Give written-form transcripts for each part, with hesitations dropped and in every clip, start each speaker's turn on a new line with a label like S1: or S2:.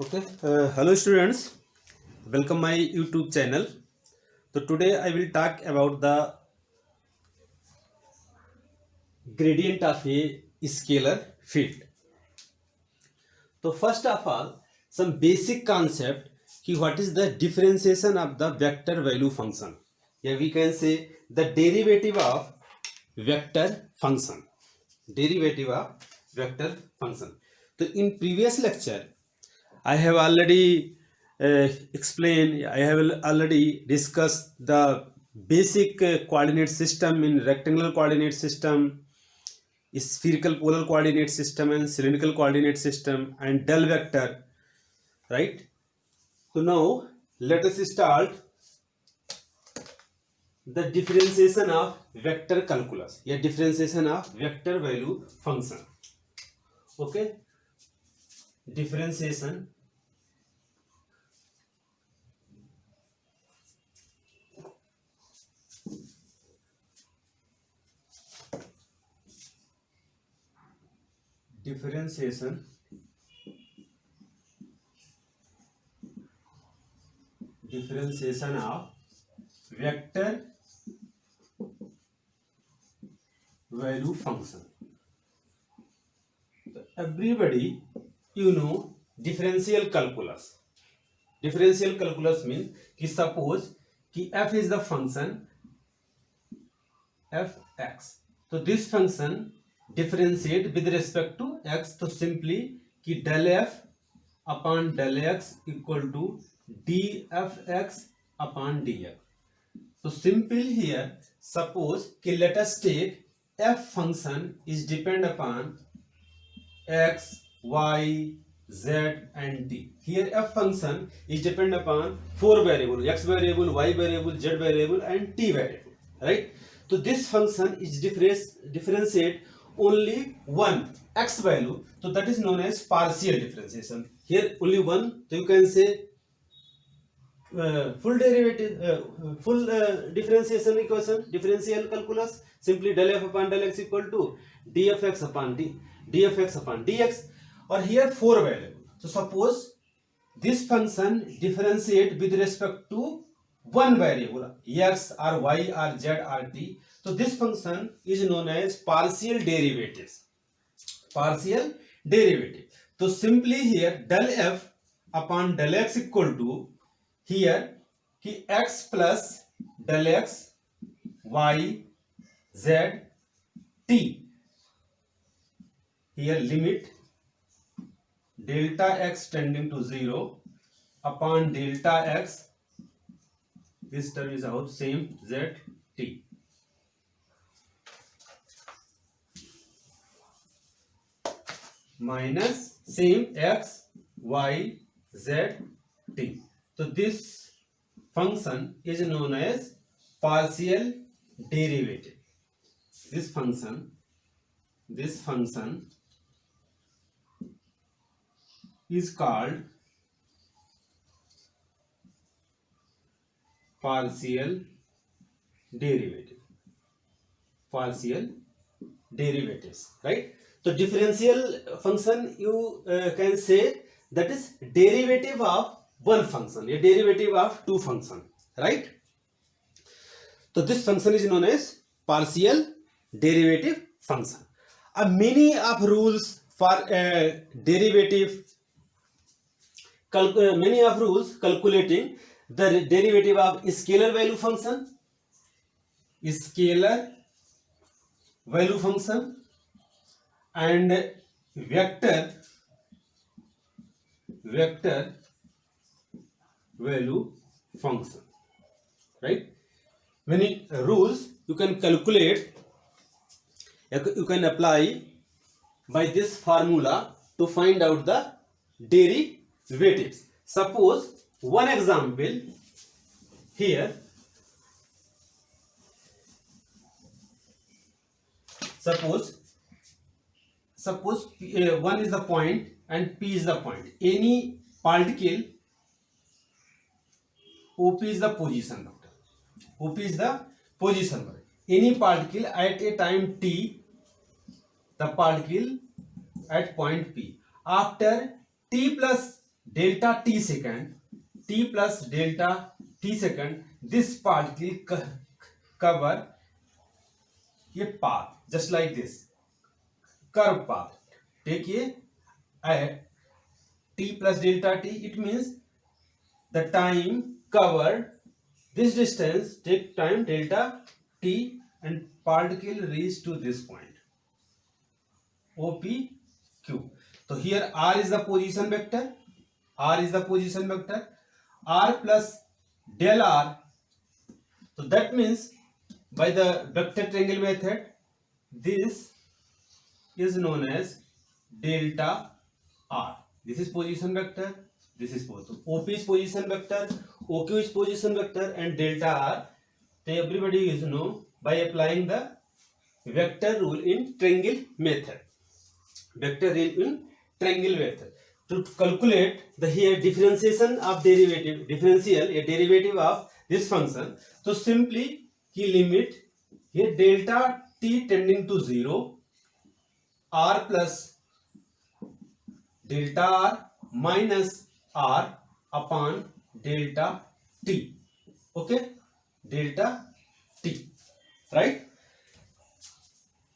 S1: Okay, hello students, welcome my YouTube channel. So today I will talk about the gradient of a scalar field. So first of all, some basic concept कि what is the differentiation of the vector value function. Yeah, we can say the derivative of vector function. Derivative of vector function. So in previous lecture, I have already explained, I have already discussed the basic coordinate system in rectangular coordinate system, spherical polar coordinate system and cylindrical coordinate system and del vector, right? So now let us start the differentiation of vector calculus, yeah, differentiation of vector value function. Okay, differentiation differentiation differentiation of vector value function. So everybody you know differential calculus. Differential calculus means कि suppose कि f is the function fx. So this function differentiate with respect to x. So simply कि del f upon del x equal to dfx upon dx. So simple here, suppose कि let us take f function is depend upon x, y, z and d. Here f function is depend upon four variable, x variable, y variable, z variable and t variable, right? So this function is differentiate only one x value, so that is known as partial differentiation. Here only one, so you can say full derivative, full differentiation equation, differential calculus, simply del f upon del x equal to dfx upon dfx upon dx. Or here four variable. So suppose this function differentiate with respect to one variable x or y or z or t. So this function is known as partial derivatives. Partial derivative. So simply here del f upon del x equal to here कि x plus del x y z t. Here limit delta x tending to 0 upon delta x, this term is out same z t. Minus same x y z t. So this function is known as partial derivative. This function is called partial derivative. Partial derivatives, right? So differential function you can say that is derivative of one function, a derivative of two function, right? So this function is known as partial derivative function. Many of rules for derivative, many of rules calculating the derivative of scalar value function, scalar value function and vector value function, right? Many rules you can calculate, you can apply by this formula to find out the derivatives. Suppose one example here, suppose one is the point and p is the point. Any particle, OP is the position vector. OP is the position vector. Any particle at a time t, the particle at point P. After t plus delta t second, t plus delta t second, this particle cover a path just like this curve path. Take a t plus delta t, it means the time covered this distance, take time delta t, and particle reach to this point OPQ. So here r is the position vector, r plus del r. So that means by the vector triangle method, this is known as delta r. This is position vector, this is both. OP is position vector, OQ is position vector, and delta r, so everybody is know by applying the vector rule in triangle method. Vector rule in triangle method. To calculate the here differentiation of derivative, differential a derivative of this function, so simply key limit here delta t tending to 0, r plus delta r minus r upon delta t. Okay, delta t, right?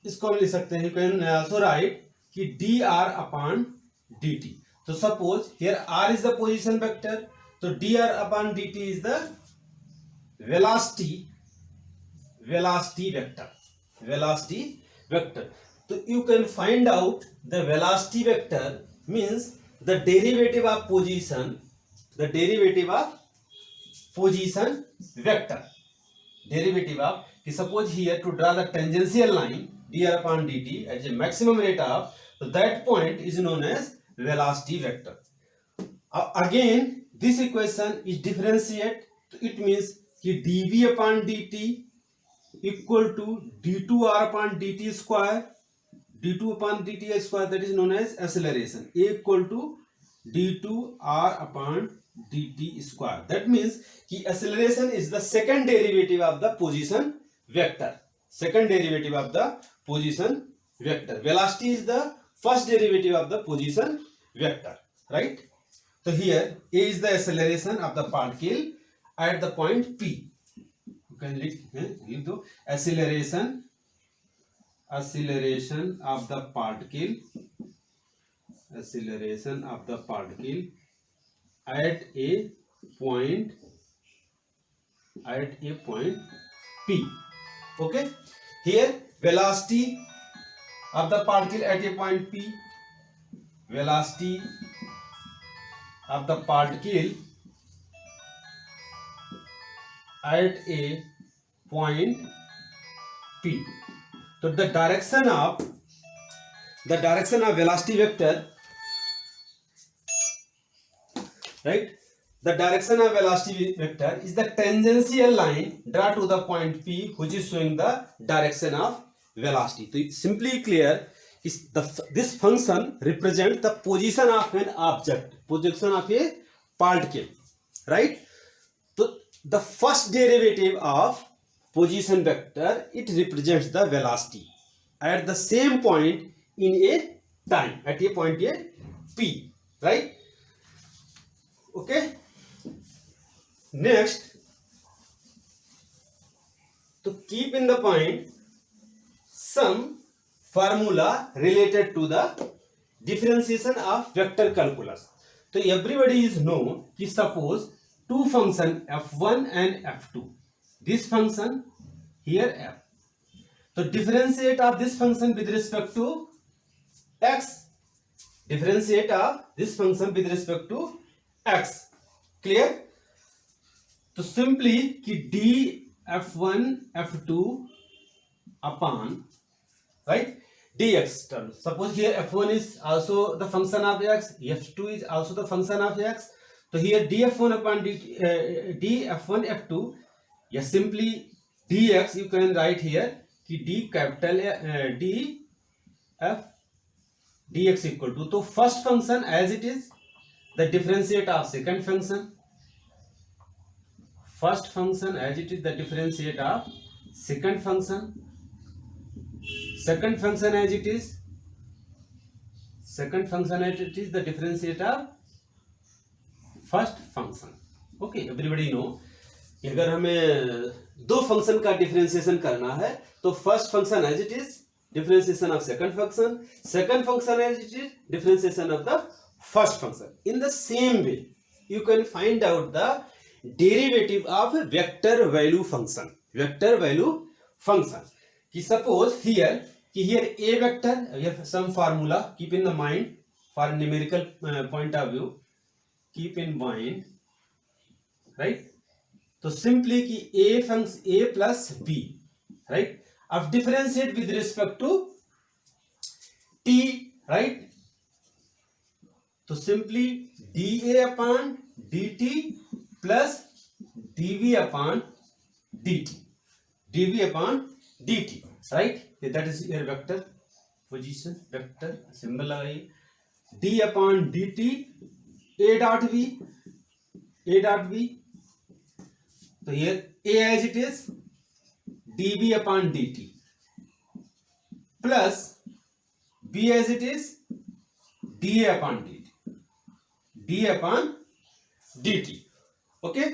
S1: इसको हम लिख सकते हैं, you can also write कि dr upon dt. So suppose here r is the position vector, so dr upon dt is the velocity vector. So you can find out the velocity vector means the derivative of position vector. Derivative of, suppose here to draw the tangential line dr upon dt at a maximum rate of, so that point is known as velocity vector. Again this equation is differentiate, so it means कि dv upon dt equal to d2r upon dt square, d2 upon dt square, that is known as acceleration, a equal to d2r upon dt square. That means कि acceleration is the second derivative of the position vector. Velocity is the first derivative of the position vector, right? So here a is the acceleration of the particle at the point P. You can read the acceleration of the particle at a point P. Okay, here velocity of the particle at a point P, velocity of the particle at a point P. So the direction of velocity vector, right? The direction of velocity vector is the tangential line drawn to the point P, which is showing the direction of velocity. So it's simply clear is this function represents the position of an object, position of a particle, right? So the first derivative of position vector, it represents the velocity at the same point in a time, at a point a P, right? Okay. Next, to keep in the point some formula related to the differentiation of vector calculus. So everybody is known कि suppose two function f1 and f2. This function here f. So differentiate of this function with respect to x. Differentiate of this function with respect to x. Clear? So simply कि d f1 f2 upon, right, dx term. Suppose here f1 is also the function of x, f2 is also the function of x. So here df1 upon df1 f2, yes, simply dx you can write here कि d capital d f dx equal to, so first function as it is, the differentiate of second function, first function as it is, the differentiate of second function, second function as it is, the differentiate of first function. Okay, everybody know अगर हमें दो function का differentiation करना है तो first function as it is differentiation of second function as it is differentiation of the first function. In the same way you can find out the derivative of vector value function. Ki suppose here a vector, we have some formula, keep in the mind for numerical point of view, keep in mind, right? So simply ki a plus b, right? Of differentiate with respect to t, right? So simply dA upon dt plus dv upon dt, right? That is your vector position, vector symbol लगाइए. d upon dt a dot v. So here a as it is dv upon dt plus b as it is dA upon dt. Okay,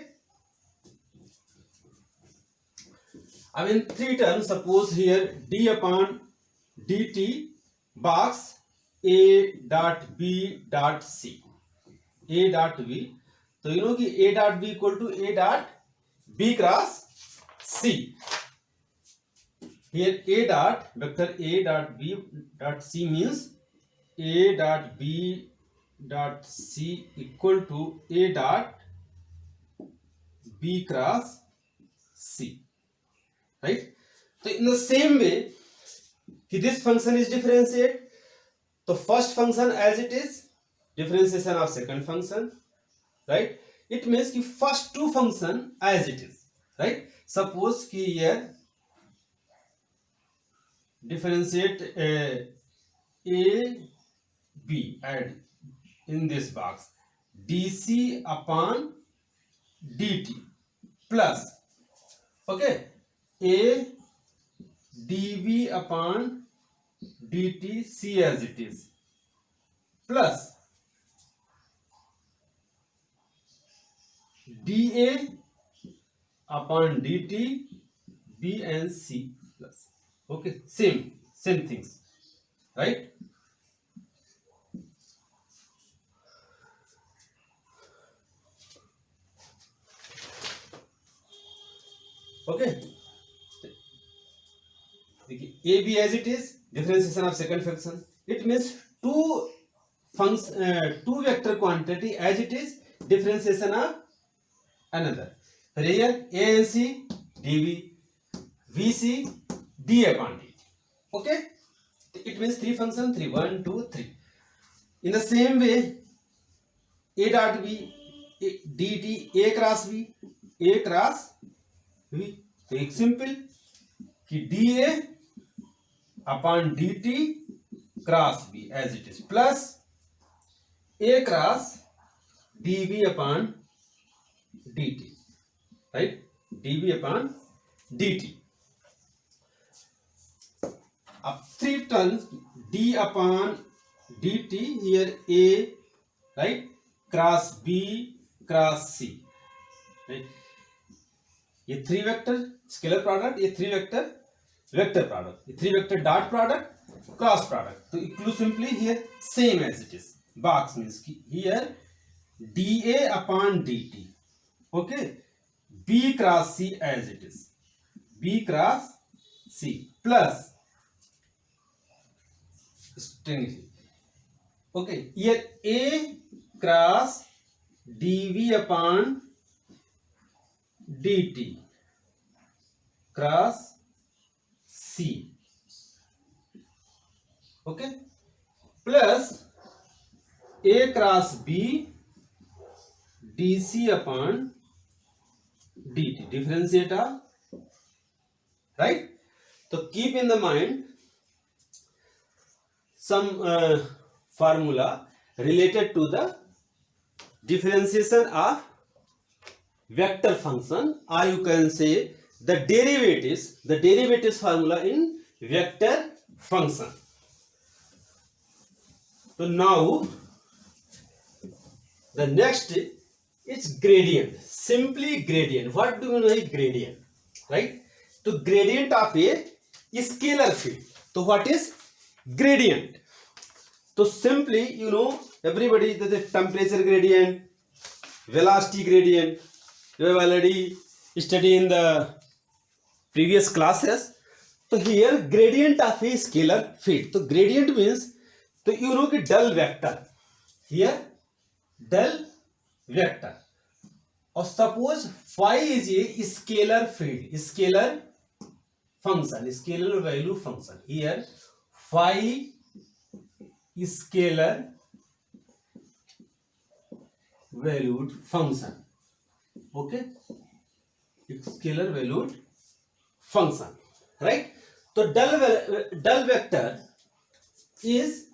S1: I mean three terms. Suppose here d upon dt box a dot b dot c, a dot b. So you know कि a dot b equal to a dot b cross c. Here a dot vector a dot b dot c means a dot b dot c equal to a dot b cross c, right? So in the same way this function is differentiate, so first function as it is differentiation of second function, right? It means कि first two function as it is, right? Suppose कि here differentiate a b and in this box dc upon dt plus okay a dv upon dt c as it is plus dA upon dt b and c plus. Okay, same things, right? Okay, a b as it is differentiation of second function. It means two vector quantity as it is differentiation of another. Here a and c dv, vc d upon dt. Okay, it means three function, 1 2 3. In the same way a dot b dt a cross v, तो एक simple कि dA upon dt cross b as it is plus a cross dv upon dt, right? dv upon dt. Up three terms d upon dt, here a, right, cross b cross c, right? ये three vector scalar product, ये three vector product, ये three vector dot product cross product. तो equal simply here same as it is. Box means कि here dA upon dt, okay, b cross c as it is, b cross c plus string, okay, here a cross dv upon dt cross c, okay, plus a cross b dc upon dt, differentiator, right? So keep in the mind some formula related to the differentiation of vector function, or you can say the derivatives formula in vector function. So now the next It's gradient, simply gradient. What do you know is gradient, right? तो gradient of a scalar field. तो what is gradient? तो simply you know everybody the temperature gradient, velocity gradient, you have already studied in the previous classes. तो here gradient of a scalar field. तो gradient means तो you know कि del vector, here del vector. और suppose phi is a scalar field, scalar function, scalar value function. Here phi scalar valued function. Okay, scalar valued function, right? So del vector is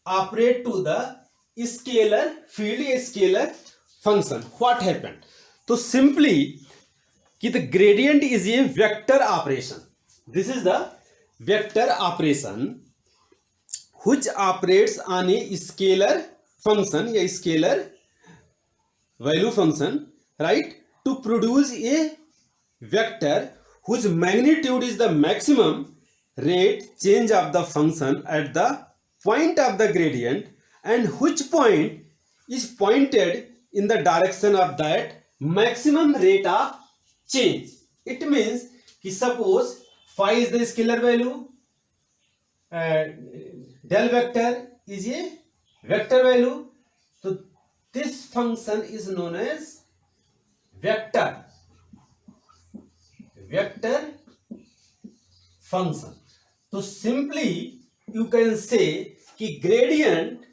S1: operate to the scalar field, a scalar function. What happened? So simply कि the gradient is a vector operation. This is the vector operation which operates on a scalar function, a scalar value function, right, to produce a vector whose magnitude is the maximum rate change of the function at the point of the gradient, and which point is pointed in the direction of that maximum rate of change. It means कि suppose phi is the scalar value, del vector is a vector value, so this function is known as vector function. So simply you can say कि gradient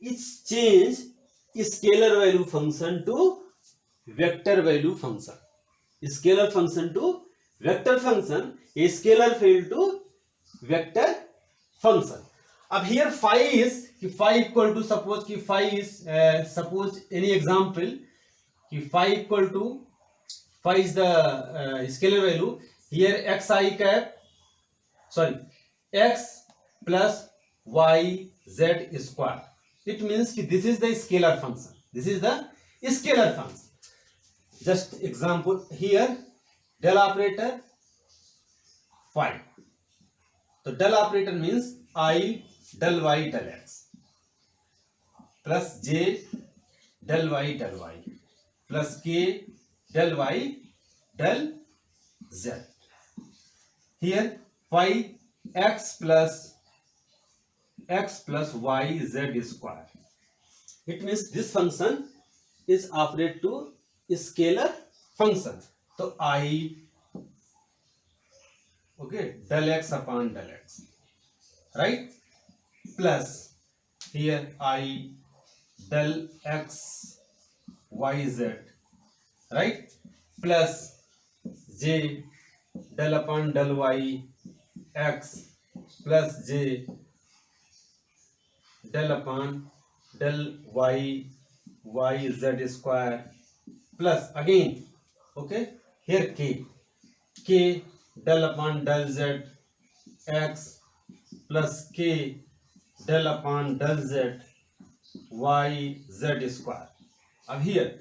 S1: is change scalar value function to vector value function, scalar function to vector function, a scalar field to vector function. अब here phi is कि phi equal to suppose कि phi is suppose any example कि phi equal to phi is the scalar value, here xi cap x plus y z square. It means कि this is the scalar function, this is the scalar function. Just example here del operator phi. So del operator means I del y del x plus j del y plus k del y del z. Here phi x plus y z square. It means this function is operate to scalar function. So I okay del x upon del x, right, plus here I del x y z, right, plus j del upon del y x plus j del upon del y z square plus again okay here k del upon del z x plus k del upon del z y z square. अब here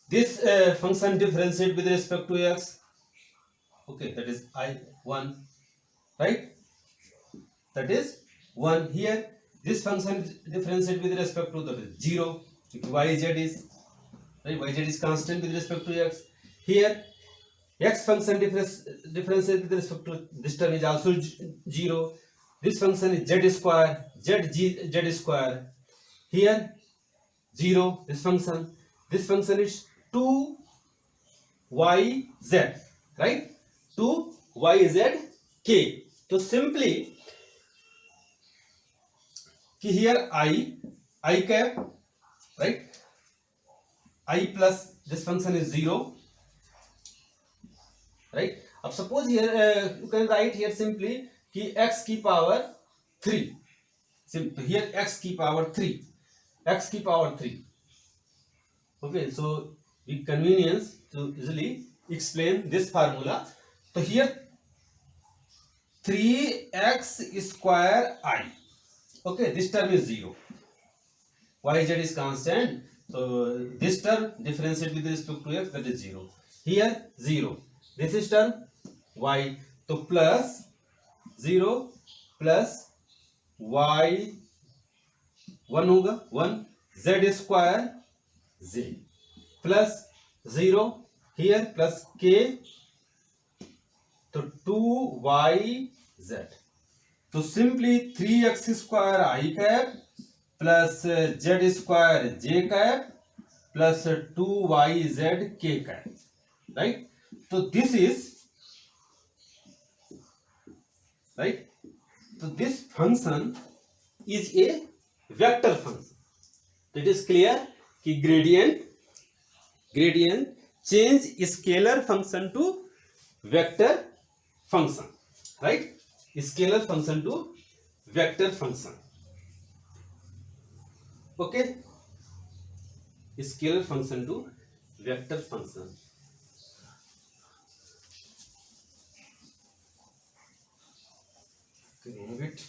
S1: this function differentiate with respect to x, okay, that is I1, right, that is 1. Here this function differentiate with respect to that is 0, yz is right, yz is constant with respect to x. Here x function differentiate with respect to this term is also 0. This function is z square, z square. Here 0. This function is 2yz, right, 2yz k. So simply here I cap, right, I plus this function is 0, right. अब suppose here you can write here simply कि x की power 3, simple here x की power 3, okay. So with convenience to easily explain this formula. So here 3x square I, okay, this term is 0, yz is constant, So this term differentiate with respect to x, that is 0. Here 0. This is term y. So plus 0 plus y 1 होगा 1 z square z plus 0 here plus k तो 2yz. तो simply 3x square I cap plus z square j cap plus 2yz k cap, right? So this is right. So this function is a vector function. It is clear कि gradient change scalar function to vector function, right? Scalar function to vector function. Okay, scalar function to vector function. Remove it.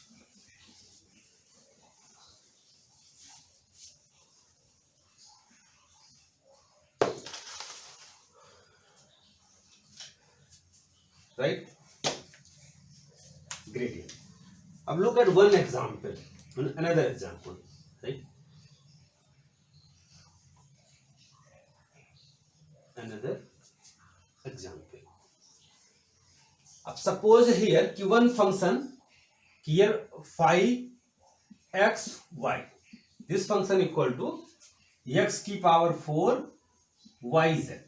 S1: Right? Gradient. Now look at one example, another example, right? Another example. अब suppose here कि one function here phi x y, this function equal to x की power 4 y z,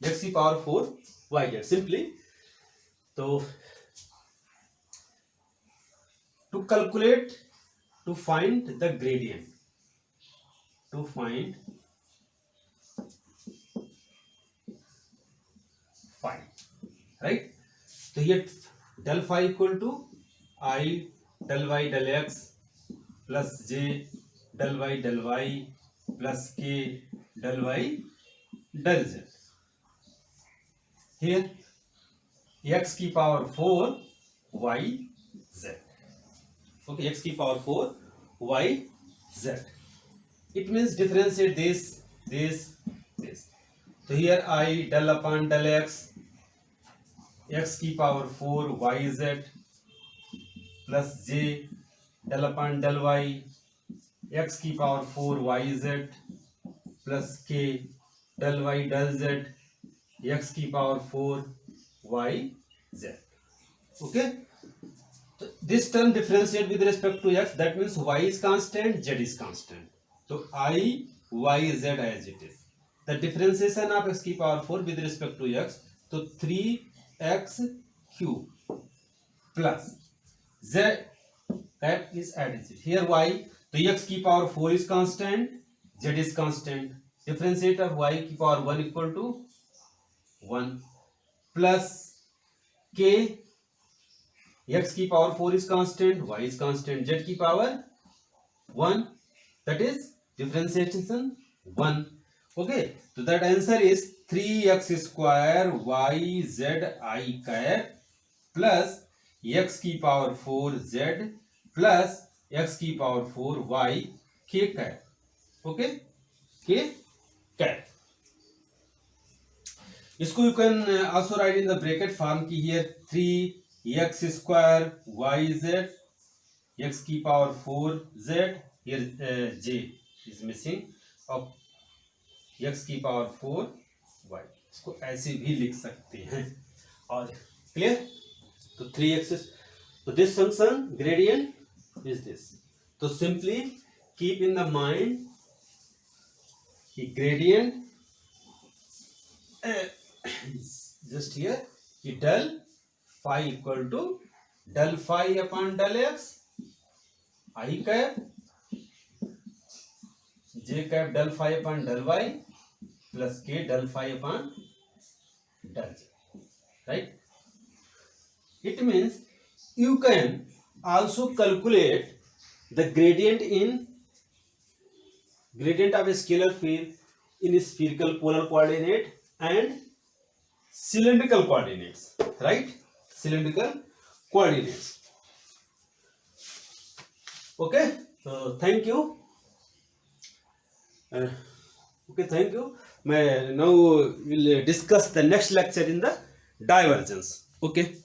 S1: x की power 4 y z. Simply तो to calculate, to find the gradient, to find phi, right? So here del phi equal to I del y del x plus j del y plus k del y del z. Here x की power 4 y z. Okay, x की power 4 y z. It means differentiate this. So here I del upon del x की power 4 y z plus j del upon del y x की power 4 y z plus k del y del z x की power 4 y z. Okay, so this term differentiate with respect to x, that means y is constant, z is constant. So I y z as it is. The differentiation of x की power 4 with respect to x, तो 3x cube plus z that is added here y, तो x की power 4 is constant, z is constant. Differentiate of y की power 1 equal to 1 plus k, x की power 4 is constant, y is constant, z की power 1, that is differentiation 1. Okay, so that answer is 3x square y z I cap plus x की power 4 z plus x की power 4 y k cap. Okay, k cap. इसको you can also write in the bracket form की here 3x square y z x की power 4 z, here j is missing, of x की power 4 y. इसको ऐसे भी लिख सकते हैं. और क्लियर, तो 3x, तो this function gradient is this. तो simply keep in the mind कि ग्रेडियंट just here कि del phi equal to del phi upon del x I cap j cap del phi upon del y plus k del phi upon del z, right? It means you can also calculate the gradient of a scalar field in spherical polar coordinate and cylindrical coordinates, right? Cylindrical coordinates. Okay, so thank you. Okay, thank you. Now we'll discuss the next lecture in the divergence. Okay.